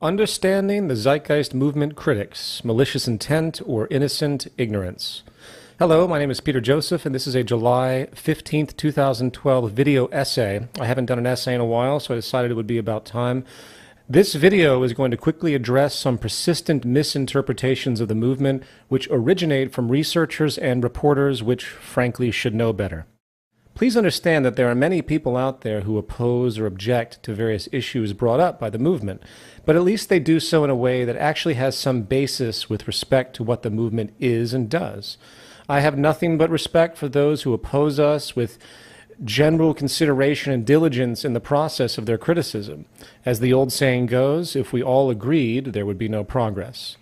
Understanding the Zeitgeist Movement Critics, Malicious Intent or Innocent Ignorance. Hello, my name is Peter Joseph, and this is a July 15th, 2012 video essay. I haven't done an essay in a while, so I decided it would be about time. This video is going to quickly address some persistent misinterpretations of the movement which originate from researchers and reporters which, frankly, should know better. Please understand that there are many people out there who oppose or object to various issues brought up by the movement, but at least they do so in a way that actually has some basis with respect to what the movement is and does. I have nothing but respect for those who oppose us with general consideration and diligence in the process of their criticism. As the old saying goes, if we all agreed, there would be no progress.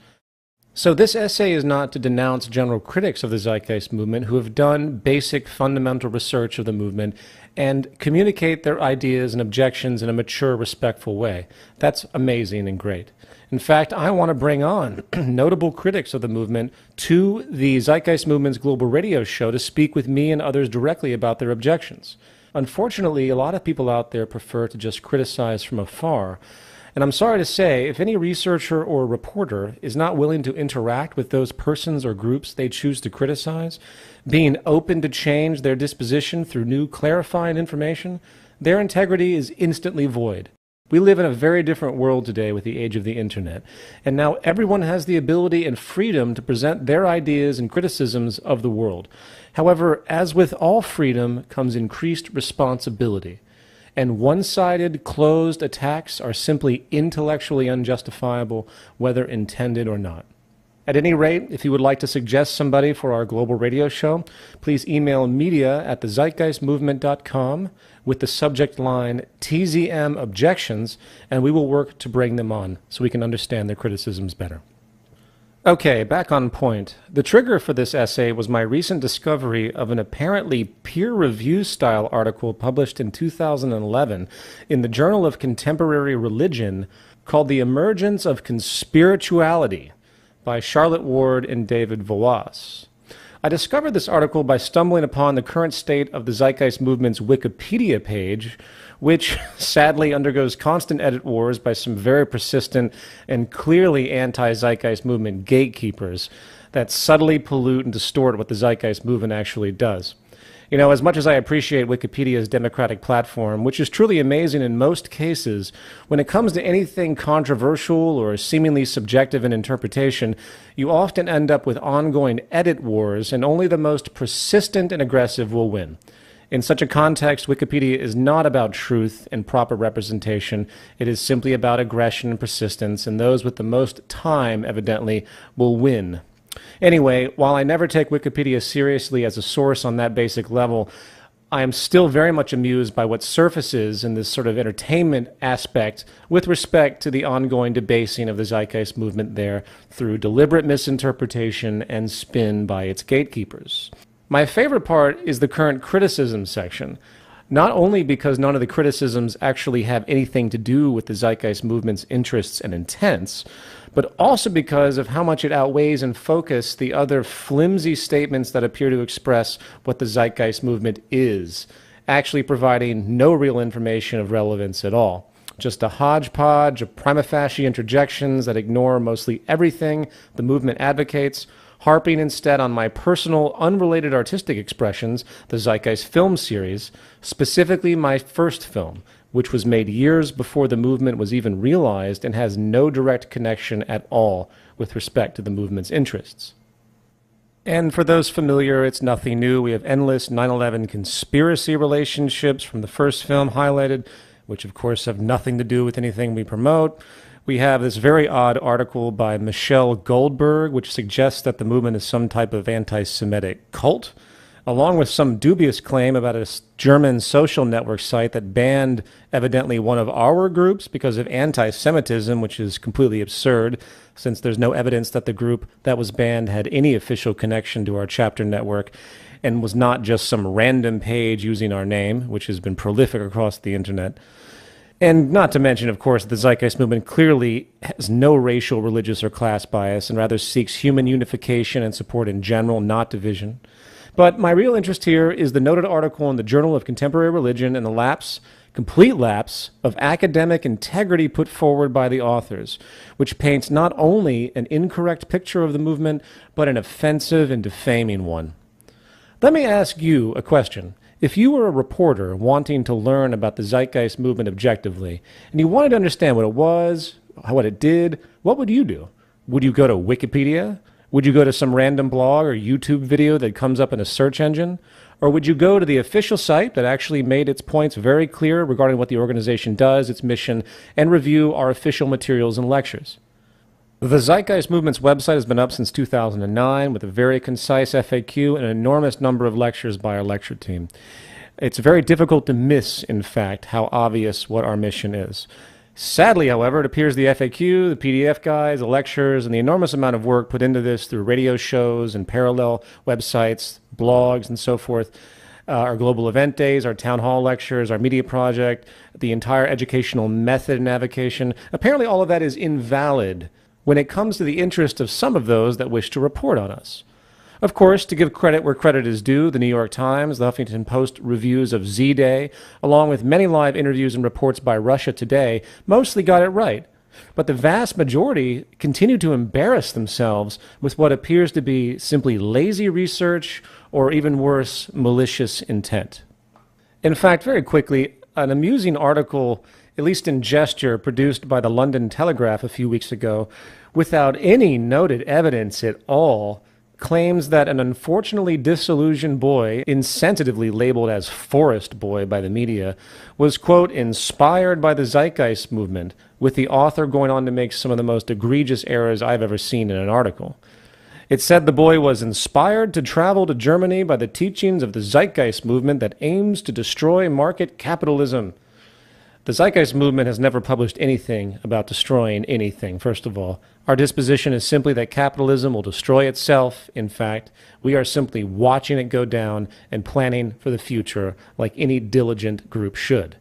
So this essay is not to denounce general critics of the Zeitgeist movement who have done basic fundamental research of the movement and communicate their ideas and objections in a mature, respectful way. That's amazing and great. In fact, I want to bring on notable critics of the movement to the Zeitgeist movement's global radio show to speak with me and others directly about their objections. Unfortunately, a lot of people out there prefer to just criticize from afar. And I'm sorry to say, if any researcher or reporter is not willing to interact with those persons or groups they choose to criticize, being open to change their disposition through new clarifying information, their integrity is instantly void. We live in a very different world today with the age of the internet, and now everyone has the ability and freedom to present their ideas and criticisms of the world. However, as with all freedom comes increased responsibility. And one-sided, closed attacks are simply intellectually unjustifiable, whether intended or not. At any rate, if you would like to suggest somebody for our global radio show, please email media@thezeitgeistmovement.com with the subject line TZM Objections, and we will work to bring them on so we can understand their criticisms better. Okay, back on point. The trigger for this essay was my recent discovery of an apparently peer-review style article published in 2011 in the Journal of Contemporary Religion called The Emergence of Conspirituality by Charlotte Ward and David Voas. I discovered this article by stumbling upon the current state of the Zeitgeist movement's Wikipedia page, which sadly undergoes constant edit wars by some very persistent and clearly anti-Zeitgeist movement gatekeepers that subtly pollute and distort what the Zeitgeist movement actually does. You know, as much as I appreciate Wikipedia's democratic platform, which is truly amazing in most cases, when it comes to anything controversial or seemingly subjective in interpretation, you often end up with ongoing edit wars, and only the most persistent and aggressive will win. In such a context, Wikipedia is not about truth and proper representation. It is simply about aggression and persistence, and those with the most time, evidently, will win. Anyway, while I never take Wikipedia seriously as a source on that basic level, I am still very much amused by what surfaces in this sort of entertainment aspect with respect to the ongoing debasing of the Zeitgeist movement there through deliberate misinterpretation and spin by its gatekeepers. My favorite part is the current criticism section, not only because none of the criticisms actually have anything to do with the Zeitgeist movement's interests and intents, but also because of how much it outweighs in focus the other flimsy statements that appear to express what the Zeitgeist movement is, actually providing no real information of relevance at all. Just a hodgepodge of prima facie interjections that ignore mostly everything the movement advocates, harping instead on my personal, unrelated artistic expressions, the Zeitgeist film series, specifically my first film, which was made years before the movement was even realized and has no direct connection at all with respect to the movement's interests. And for those familiar, it's nothing new. We have endless 9/11 conspiracy relationships from the first film highlighted, which of course have nothing to do with anything we promote. We have this very odd article by Michelle Goldberg, which suggests that the movement is some type of anti-Semitic cult, along with some dubious claim about a German social network site that banned evidently one of our groups because of anti-Semitism, which is completely absurd, since there's no evidence that the group that was banned had any official connection to our chapter network and was not just some random page using our name, which has been prolific across the internet. And not to mention, of course, the Zeitgeist movement clearly has no racial, religious, or class bias and rather seeks human unification and support in general, not division. But my real interest here is the noted article in the Journal of Contemporary Religion and the lapse complete lapse of academic integrity put forward by the authors, which paints not only an incorrect picture of the movement, but an offensive and defaming one. Let me ask you a question. If you were a reporter wanting to learn about the Zeitgeist movement objectively, and you wanted to understand what it was, what it did, what would you do? Would you go to Wikipedia? Would you go to some random blog or YouTube video that comes up in a search engine? Or would you go to the official site that actually made its points very clear regarding what the organization does, its mission, and review our official materials and lectures? The Zeitgeist Movement's website has been up since 2009 with a very concise FAQ and an enormous number of lectures by our lecture team. It's very difficult to miss, in fact, how obvious what our mission is. Sadly, however, it appears the FAQ, the PDF guides, the lectures, and the enormous amount of work put into this through radio shows and parallel websites, blogs, and so forth, our global event days, our town hall lectures, our media project, the entire educational method and avocation, apparently all of that is invalid when it comes to the interest of some of those that wish to report on us. Of course, to give credit where credit is due, the New York Times, the Huffington Post reviews of Z-Day, along with many live interviews and reports by Russia Today, mostly got it right. But the vast majority continue to embarrass themselves with what appears to be simply lazy research or, even worse, malicious intent. In fact, very quickly, an amusing article, at least in gesture, produced by the London Telegraph a few weeks ago, without any noted evidence at all, claims that an unfortunately disillusioned boy, insensitively labeled as Forest Boy by the media, was, quote, inspired by the Zeitgeist movement, with the author going on to make some of the most egregious errors I've ever seen in an article. It said the boy was inspired to travel to Germany by the teachings of the Zeitgeist movement that aims to destroy market capitalism. The Zeitgeist movement has never published anything about destroying anything, first of all. Our disposition is simply that capitalism will destroy itself. In fact, we are simply watching it go down and planning for the future like any diligent group should.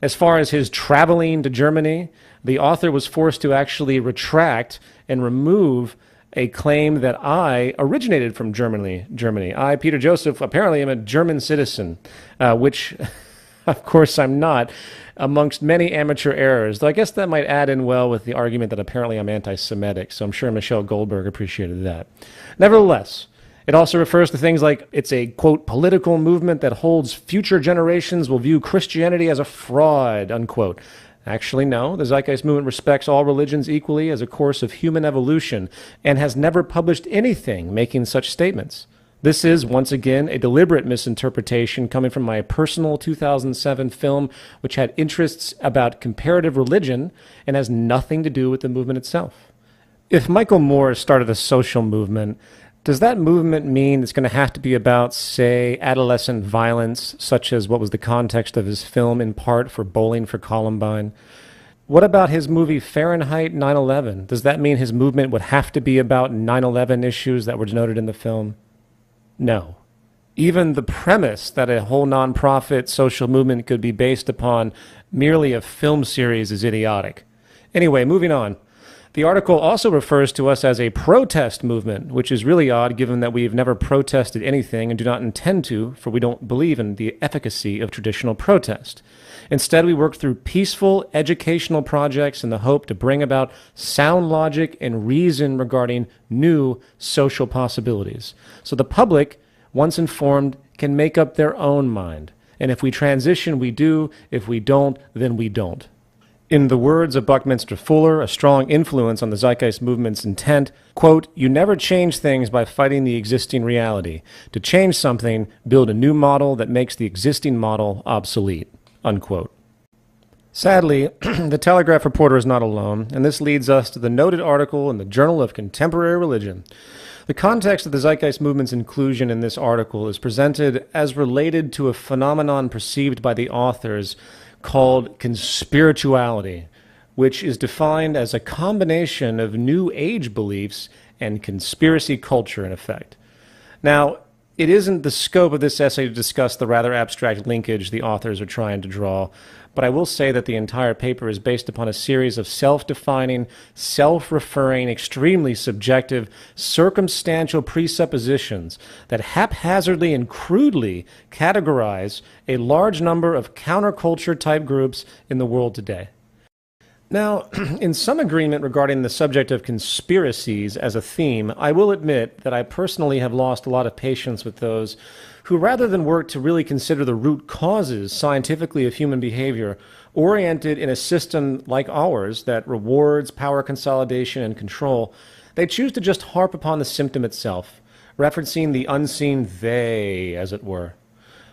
As far as his traveling to Germany, the author was forced to actually retract and remove a claim that I originated from Germany. I, Peter Joseph, apparently am a German citizen, which, of course, I'm not, amongst many amateur errors, though I guess that might add in well with the argument that apparently I'm anti-Semitic, so I'm sure Michelle Goldberg appreciated that. Nevertheless, it also refers to things like it's a, quote, political movement that holds future generations will view Christianity as a fraud, unquote. Actually, no. The Zeitgeist movement respects all religions equally as a course of human evolution and has never published anything making such statements. This is, once again, a deliberate misinterpretation coming from my personal 2007 film, which had interests about comparative religion and has nothing to do with the movement itself. If Michael Moore started a social movement, does that movement mean it's going to have to be about, say, adolescent violence, such as what was the context of his film in part for Bowling for Columbine? What about his movie Fahrenheit 9/11? Does that mean his movement would have to be about 9/11 issues that were denoted in the film? No. Even the premise that a whole nonprofit social movement could be based upon merely a film series is idiotic. Anyway, moving on. The article also refers to us as a protest movement, which is really odd given that we've never protested anything and do not intend to, for we don't believe in the efficacy of traditional protest. Instead, we work through peaceful educational projects in the hope to bring about sound logic and reason regarding new social possibilities. So the public, once informed, can make up their own mind. And if we transition, we do. If we don't, then we don't. In the words of Buckminster Fuller, a strong influence on the Zeitgeist movement's intent, quote, "You never change things by fighting the existing reality. To change something, build a new model that makes the existing model obsolete," unquote. Sadly, the Telegraph reporter is not alone, and this leads us to the noted article in the Journal of Contemporary Religion. The context of the Zeitgeist movement's inclusion in this article is presented as related to a phenomenon perceived by the authors called conspirituality, which is defined as a combination of New Age beliefs and conspiracy culture in effect. Now, It isn't the scope of this essay to discuss the rather abstract linkage the authors are trying to draw, but I will say that the entire paper is based upon a series of self-defining, self-referring, extremely subjective, circumstantial presuppositions that haphazardly and crudely categorize a large number of counterculture-type groups in the world today. Now, in some agreement regarding the subject of conspiracies as a theme, I will admit that I personally have lost a lot of patience with those who, rather than work to really consider the root causes scientifically of human behavior, oriented in a system like ours that rewards power consolidation and control, they choose to just harp upon the symptom itself, referencing the unseen they, as it were.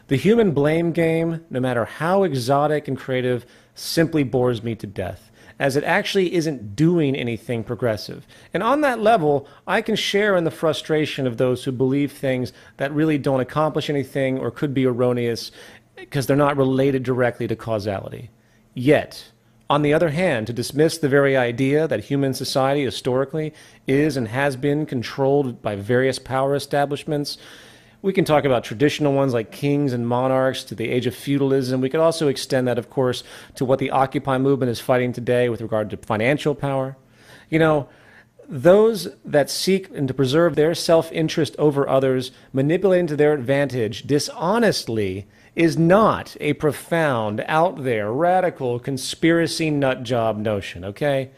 The human blame game, no matter how exotic and creative, simply bores me to death, as it actually isn't doing anything progressive. And on that level, I can share in the frustration of those who believe things that really don't accomplish anything or could be erroneous because they're not related directly to causality. Yet, on the other hand, to dismiss the very idea that human society historically is and has been controlled by various power establishments, we can talk about traditional ones like kings and monarchs to the age of feudalism. We could also extend that, of course, to what the Occupy movement is fighting today with regard to financial power. You know, those that seek and to preserve their self-interest over others, manipulating to their advantage dishonestly, is not a profound, out there, radical conspiracy nut job notion, okay?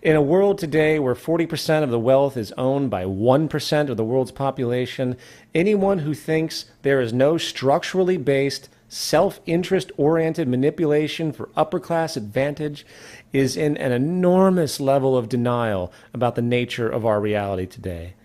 In a world today where 40% of the wealth is owned by 1% of the world's population, anyone who thinks there is no structurally based, self-interest-oriented manipulation for upper-class advantage is in an enormous level of denial about the nature of our reality today.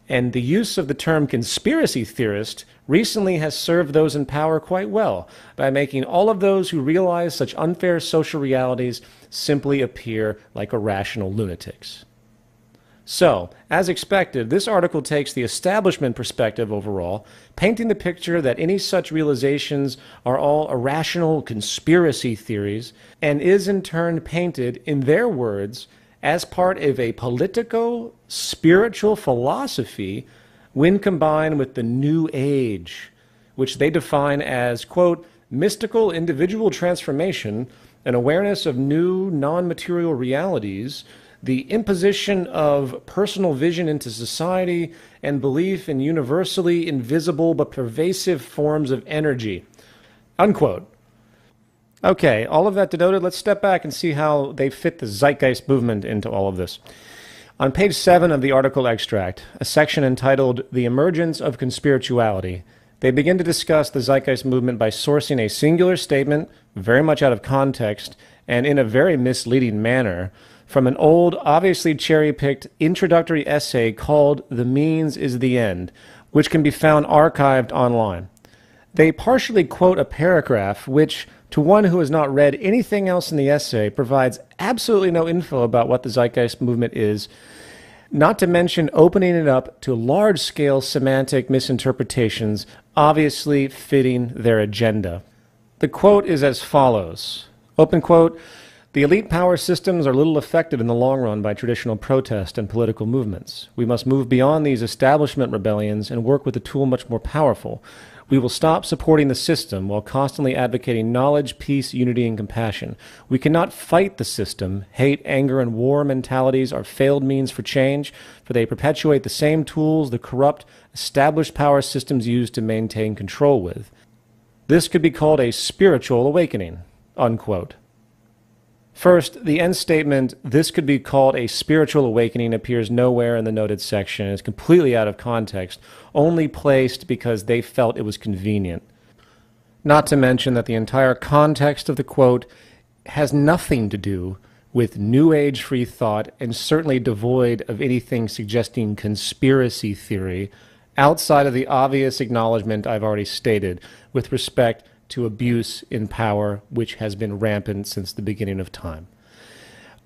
And the use of the term conspiracy theorist recently has served those in power quite well by making all of those who realize such unfair social realities simply appear like irrational lunatics. So, as expected, this article takes the establishment perspective overall, painting the picture that any such realizations are all irrational conspiracy theories, and is in turn painted, in their words, as part of a politico-spiritual philosophy when combined with the New Age, which they define as, quote, mystical individual transformation, an awareness of new non-material realities, the imposition of personal vision into society, and belief in universally invisible but pervasive forms of energy, unquote. Okay, all of that denoted, let's step back and see how they fit the Zeitgeist movement into all of this. On page 7 of the article extract, a section entitled The Emergence of Conspirituality, they begin to discuss the Zeitgeist movement by sourcing a singular statement, very much out of context, and in a very misleading manner, from an old, obviously cherry-picked introductory essay called The Means is the End, which can be found archived online. They partially quote a paragraph which, to one who has not read anything else in the essay, provides absolutely no info about what the Zeitgeist movement is, not to mention opening it up to large-scale semantic misinterpretations, obviously fitting their agenda. The quote is as follows, open quote, "The elite power systems are little affected in the long run by traditional protest and political movements. We must move beyond these establishment rebellions and work with a tool much more powerful. We will stop supporting the system while constantly advocating knowledge, peace, unity, and compassion. We cannot fight the system. Hate, anger, and war mentalities are failed means for change, for they perpetuate the same tools the corrupt, established power systems use to maintain control with. This could be called a spiritual awakening," unquote. First, the end statement, "this could be called a spiritual awakening," appears nowhere in the noted section and is completely out of context, only placed because they felt it was convenient. Not to mention that the entire context of the quote has nothing to do with New Age free thought and certainly devoid of anything suggesting conspiracy theory outside of the obvious acknowledgement I've already stated with respect to abuse in power, which has been rampant since the beginning of time.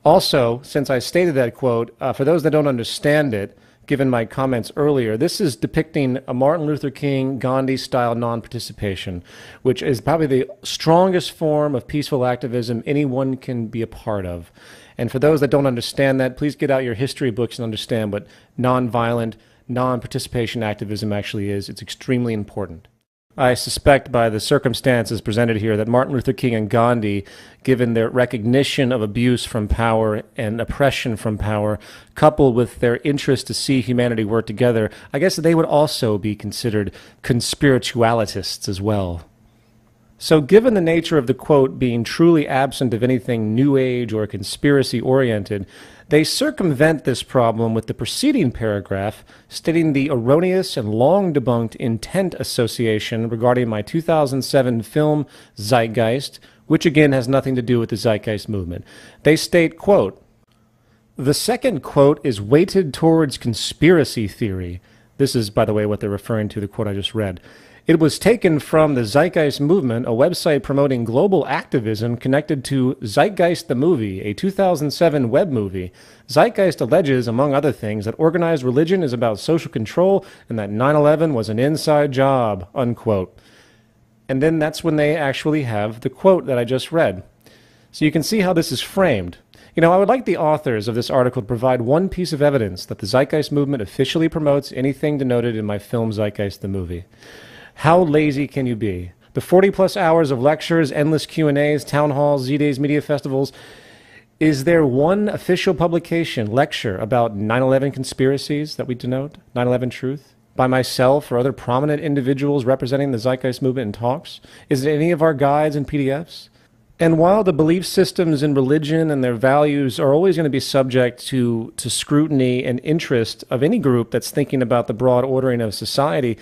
Also, since I stated that quote, for those that don't understand it, given my comments earlier, this is depicting a Martin Luther King, Gandhi-style non-participation, which is probably the strongest form of peaceful activism anyone can be a part of. And for those that don't understand that, please get out your history books and understand what nonviolent, non-participation activism actually is. It's extremely important. I suspect by the circumstances presented here that Martin Luther King and Gandhi, given their recognition of abuse from power and oppression from power, coupled with their interest to see humanity work together, I guess they would also be considered conspiritualists as well. So given the nature of the quote being truly absent of anything New Age or conspiracy-oriented, they circumvent this problem with the preceding paragraph stating the erroneous and long-debunked intent association regarding my 2007 film Zeitgeist, which again has nothing to do with the Zeitgeist movement. They state, quote, "The second quote is weighted towards conspiracy theory." This is, by the way, what they're referring to, the quote I just read. "It was taken from the Zeitgeist movement, a website promoting global activism connected to Zeitgeist the movie, a 2007 web movie. Zeitgeist alleges, among other things, that organized religion is about social control and that 9/11 was an inside job," unquote. And then that's when they actually have the quote that I just read. So you can see how this is framed. You know, I would like the authors of this article to provide one piece of evidence that the Zeitgeist movement officially promotes anything denoted in my film Zeitgeist the movie. How lazy can you be? The 40-plus hours of lectures, endless Q&As, town halls, Z-Days, media festivals. Is there one official publication, lecture, about 9/11 conspiracies that we denote, 9/11 truth, by myself or other prominent individuals representing the Zeitgeist movement in talks? Is it any of our guides and PDFs? And while the belief systems in religion and their values are always going to be subject to scrutiny and interest of any group that's thinking about the broad ordering of society,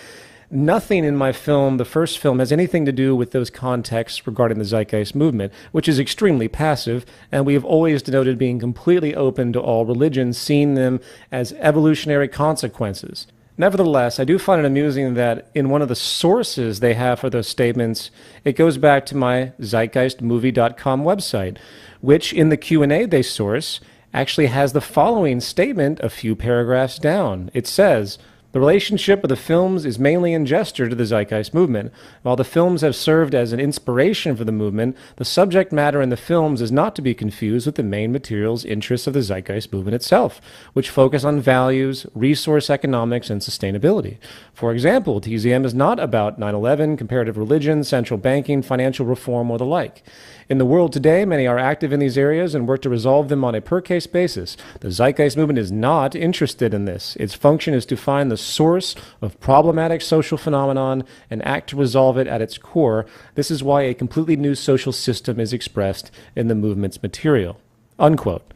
nothing in my film, the first film, has anything to do with those contexts regarding the Zeitgeist movement, which is extremely passive, and we have always denoted being completely open to all religions, seeing them as evolutionary consequences. Nevertheless, I do find it amusing that in one of the sources they have for those statements, it goes back to my zeitgeistmovie.com website, which in the Q&A they source actually has the following statement a few paragraphs down. It says, "The relationship of the films is mainly in gesture to the Zeitgeist movement. While the films have served as an inspiration for the movement, the subject matter in the films is not to be confused with the main materials interests of the Zeitgeist movement itself, which focus on values, resource economics, and sustainability. For example, TZM is not about 9/11, comparative religion, central banking, financial reform, or the like. In the world today, many are active in these areas and work to resolve them on a per-case basis. The Zeitgeist movement is not interested in this. Its function is to find the source of problematic social phenomenon and act to resolve it at its core. This is why a completely new social system is expressed in the movement's material." Unquote.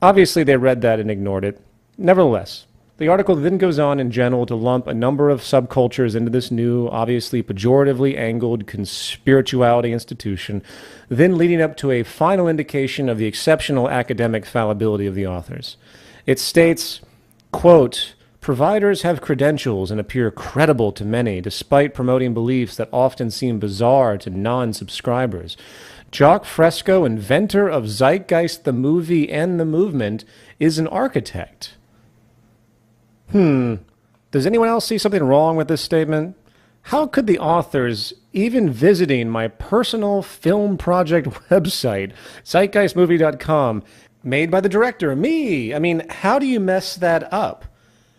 Obviously, they read that and ignored it. Nevertheless, the article then goes on in general to lump a number of subcultures into this new, obviously pejoratively angled conspirituality institution, then leading up to a final indication of the exceptional academic fallibility of the authors. It states, quote, "Providers have credentials and appear credible to many, despite promoting beliefs that often seem bizarre to non-subscribers. Jacques Fresco, inventor of Zeitgeist the movie and the movement, is an architect." Does anyone else see something wrong with this statement? How could the authors, even visiting my personal film project website, zeitgeistmovie.com, made by the director, me, I mean, how do you mess that up?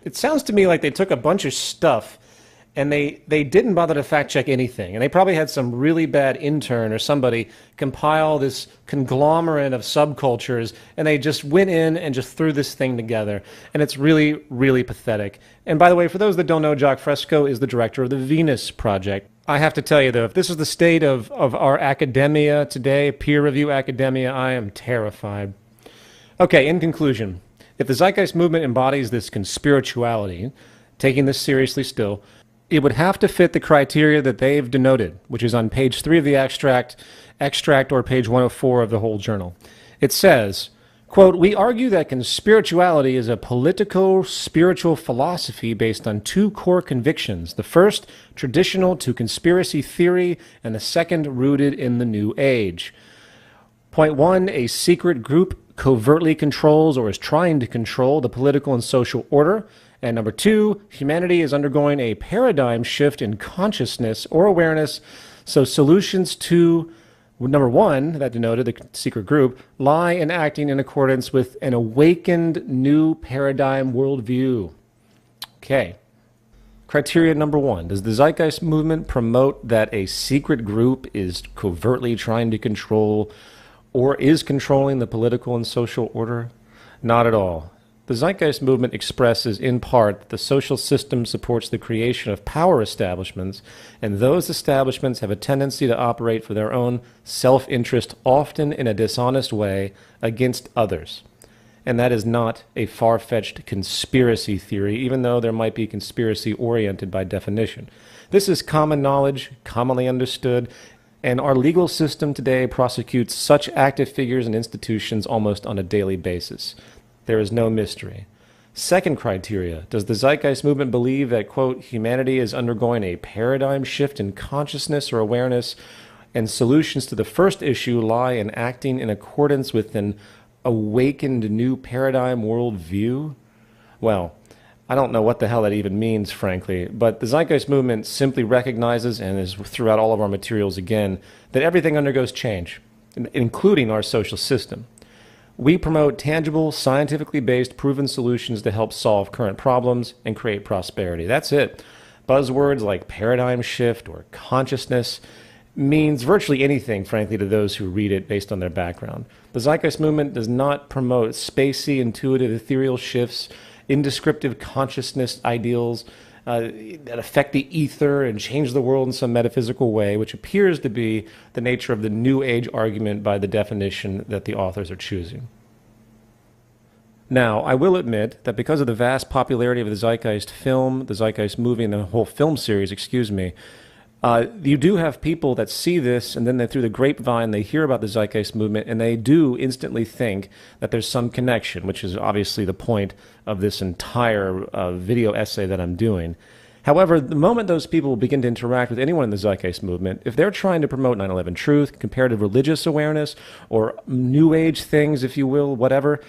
It sounds to me like they took a bunch of stuff and they didn't bother to fact check anything. And they probably had some really bad intern or somebody compile this conglomerate of subcultures, and they just went in and just threw this thing together. And it's really, really pathetic. And by the way, for those that don't know, Jacques Fresco is the director of the Venus Project. I have to tell you, though, if this is the state of our academia today, peer review academia, I am terrified. Okay, in conclusion, if the Zeitgeist movement embodies this conspirituality, taking this seriously still, it would have to fit the criteria that they've denoted, which is on page 3 of the extract or page 104 of the whole journal. It says, quote, "We argue that conspirituality is a political spiritual philosophy based on two core convictions. The first, traditional to conspiracy theory, and the second, rooted in the New Age. Point 1, a secret group covertly controls or is trying to control the political and social order. And number 2, humanity is undergoing a paradigm shift in consciousness or awareness, so solutions to, number 1, that denoted the secret group, lie in acting in accordance with an awakened new paradigm worldview." Okay. Criteria number 1. Does the Zeitgeist movement promote that a secret group is covertly trying to control or is controlling the political and social order? Not at all. The Zeitgeist movement expresses, in part, that the social system supports the creation of power establishments, and those establishments have a tendency to operate for their own self-interest, often in a dishonest way, against others. And that is not a far-fetched conspiracy theory, even though there might be conspiracy-oriented by definition. This is common knowledge, commonly understood, and our legal system today prosecutes such active figures and institutions almost on a daily basis. There is no mystery. Second criteria, does the Zeitgeist movement believe that, quote, humanity is undergoing a paradigm shift in consciousness or awareness, and solutions to the first issue lie in acting in accordance with an awakened new paradigm worldview? Well, I don't know what the hell that even means, frankly, but the Zeitgeist movement simply recognizes, and is throughout all of our materials again, that everything undergoes change, including our social system. We promote tangible, scientifically based, proven solutions to help solve current problems and create prosperity. That's it. Buzzwords like paradigm shift or consciousness means virtually anything, frankly, to those who read it based on their background. The Zeitgeist movement does not promote spacey, intuitive, ethereal shifts, indescriptive consciousness ideals that affect the ether and change the world in some metaphysical way, which appears to be the nature of the New Age argument by the definition that the authors are choosing. Now, I will admit that because of the vast popularity of the Zeitgeist film, the Zeitgeist movie, and the whole film series, you do have people that see this, and then through the grapevine, they hear about the Zeitgeist movement, and they do instantly think that there's some connection, which is obviously the point of this entire video essay that I'm doing. However, the moment those people begin to interact with anyone in the Zeitgeist movement, if they're trying to promote 9/11 truth, comparative religious awareness, or New Age things, if you will, whatever,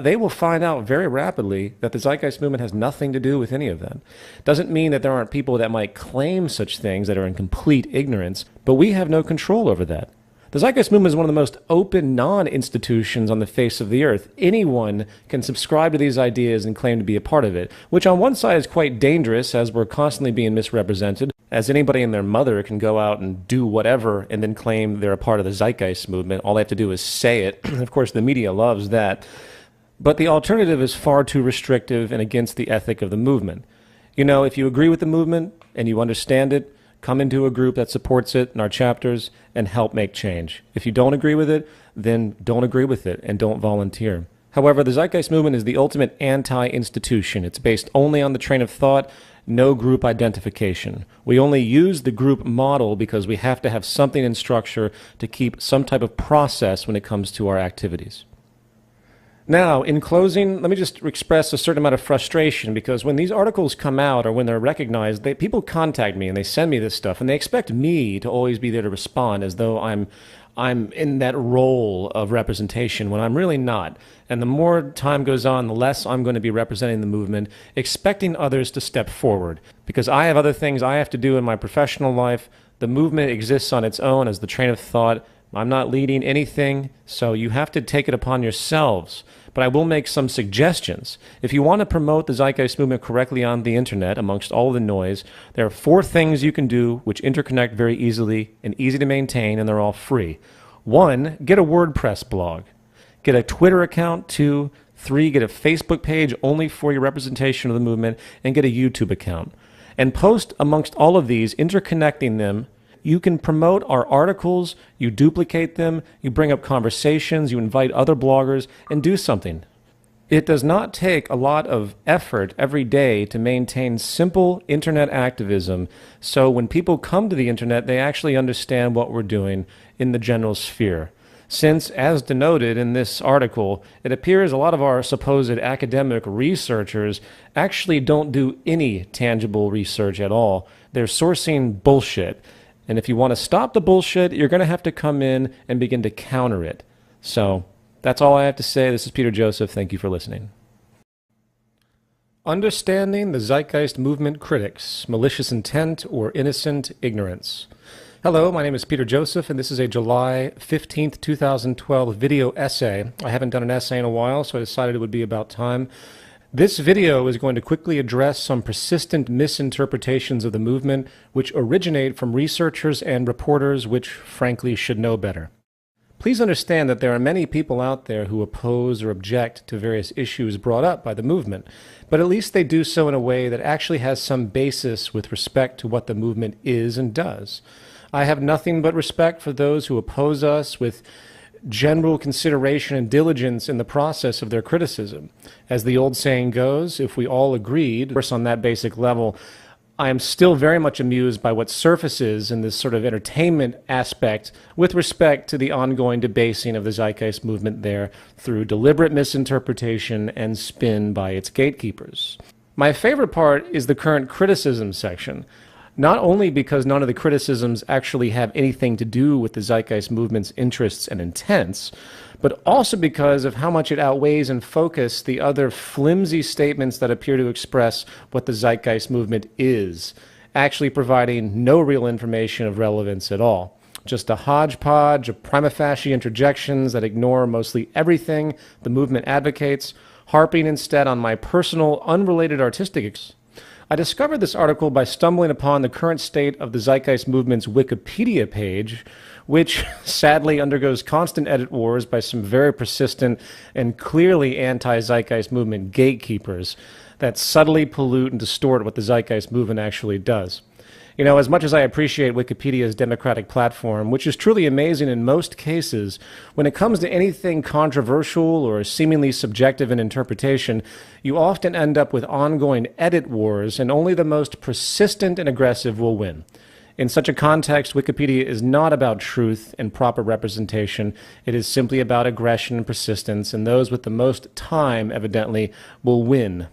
they will find out very rapidly that the Zeitgeist movement has nothing to do with any of that. Doesn't mean that there aren't people that might claim such things that are in complete ignorance, but we have no control over that. The Zeitgeist movement is one of the most open non-institutions on the face of the earth. Anyone can subscribe to these ideas and claim to be a part of it, which on one side is quite dangerous as we're constantly being misrepresented, as anybody and their mother can go out and do whatever and then claim they're a part of the Zeitgeist movement. All they have to do is say it. Of course, the media loves that. But the alternative is far too restrictive and against the ethic of the movement. You know, if you agree with the movement and you understand it, come into a group that supports it in our chapters and help make change. If you don't agree with it, then don't agree with it and don't volunteer. However, the Zeitgeist movement is the ultimate anti-institution. It's based only on the train of thought, no group identification. We only use the group model because we have to have something in structure to keep some type of process when it comes to our activities. Now, in closing, let me just express a certain amount of frustration because when these articles come out or when they're recognized, people contact me and they send me this stuff and they expect me to always be there to respond as though I'm in that role of representation when I'm really not. And the more time goes on, the less I'm going to be representing the movement, expecting others to step forward. Because I have other things I have to do in my professional life. The movement exists on its own as the train of thought. I'm not leading anything, so you have to take it upon yourselves. But I will make some suggestions. If you want to promote the Zeitgeist movement correctly on the internet, amongst all the noise, there are 4 things you can do which interconnect very easily and easy to maintain, and they're all free. 1, get a WordPress blog. Get a Twitter account. 2, 3, get a Facebook page only for your representation of the movement, and get a YouTube account. And post amongst all of these, interconnecting them. You can promote our articles, you duplicate them, you bring up conversations, you invite other bloggers, and do something. It does not take a lot of effort every day to maintain simple internet activism, so when people come to the internet, they actually understand what we're doing in the general sphere. Since, as denoted in this article, it appears a lot of our supposed academic researchers actually don't do any tangible research at all. They're sourcing bullshit. And if you want to stop the bullshit, you're going to have to come in and begin to counter it. So that's all I have to say. This is Peter Joseph. Thank you for listening. Understanding the Zeitgeist movement critics, malicious intent or innocent ignorance. Hello, my name is Peter Joseph, and this is a July 15th, 2012 video essay. I haven't done an essay in a while, so I decided it would be about time. This video is going to quickly address some persistent misinterpretations of the movement which originate from researchers and reporters which, frankly, should know better. Please understand that there are many people out there who oppose or object to various issues brought up by the movement, but at least they do so in a way that actually has some basis with respect to what the movement is and does. I have nothing but respect for those who oppose us with general consideration and diligence in the process of their criticism. As the old saying goes, if we all agreed, of course on that basic level, I am still very much amused by what surfaces in this sort of entertainment aspect with respect to the ongoing debasing of the Zeitgeist movement there through deliberate misinterpretation and spin by its gatekeepers. My favorite part is the current criticism section. Not only because none of the criticisms actually have anything to do with the Zeitgeist movement's interests and intents, but also because of how much it outweighs in focus the other flimsy statements that appear to express what the Zeitgeist movement is, actually providing no real information of relevance at all. Just a hodgepodge of prima facie interjections that ignore mostly everything the movement advocates, harping instead on my personal, unrelated artistic experience. I discovered this article by stumbling upon the current state of the Zeitgeist movement's Wikipedia page, which sadly undergoes constant edit wars by some very persistent and clearly anti-Zeitgeist movement gatekeepers that subtly pollute and distort what the Zeitgeist movement actually does. You know, as much as I appreciate Wikipedia's democratic platform, which is truly amazing in most cases, when it comes to anything controversial or seemingly subjective in interpretation, you often end up with ongoing edit wars, and only the most persistent and aggressive will win. In such a context, Wikipedia is not about truth and proper representation. It is simply about aggression and persistence, and those with the most time, evidently, will win.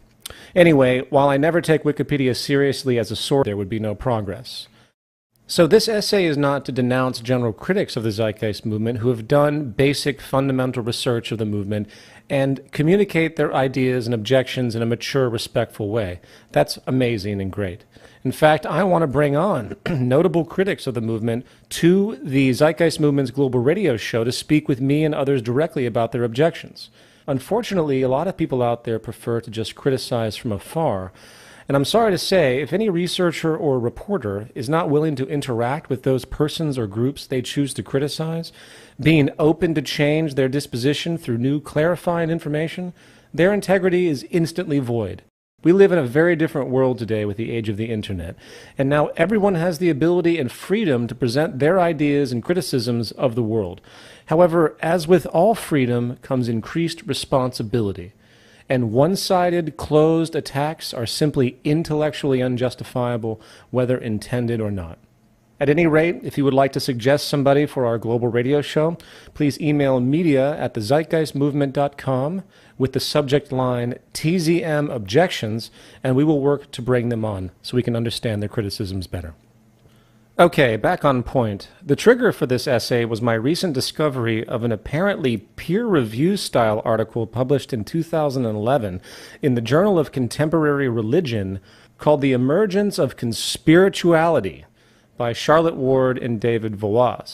Anyway, while I never take Wikipedia seriously as a source, there would be no progress. So this essay is not to denounce general critics of the Zeitgeist movement who have done basic fundamental research of the movement and communicate their ideas and objections in a mature, respectful way. That's amazing and great. In fact, I want to bring on notable critics of the movement to the Zeitgeist movement's global radio show to speak with me and others directly about their objections. Unfortunately, a lot of people out there prefer to just criticize from afar. And I'm sorry to say, if any researcher or reporter is not willing to interact with those persons or groups they choose to criticize, being open to change their disposition through new clarifying information, their integrity is instantly void. We live in a very different world today with the age of the internet, and now everyone has the ability and freedom to present their ideas and criticisms of the world. However, as with all freedom comes increased responsibility, and one-sided, closed attacks are simply intellectually unjustifiable, whether intended or not. At any rate, if you would like to suggest somebody for our global radio show, please email media@thezeitgeistmovement.com with the subject line TZM Objections, and we will work to bring them on so we can understand their criticisms better. Okay, back on point. The trigger for this essay was my recent discovery of an apparently peer-review style article published in 2011 in the Journal of Contemporary Religion called The Emergence of Conspirituality by Charlotte Ward and David Voas.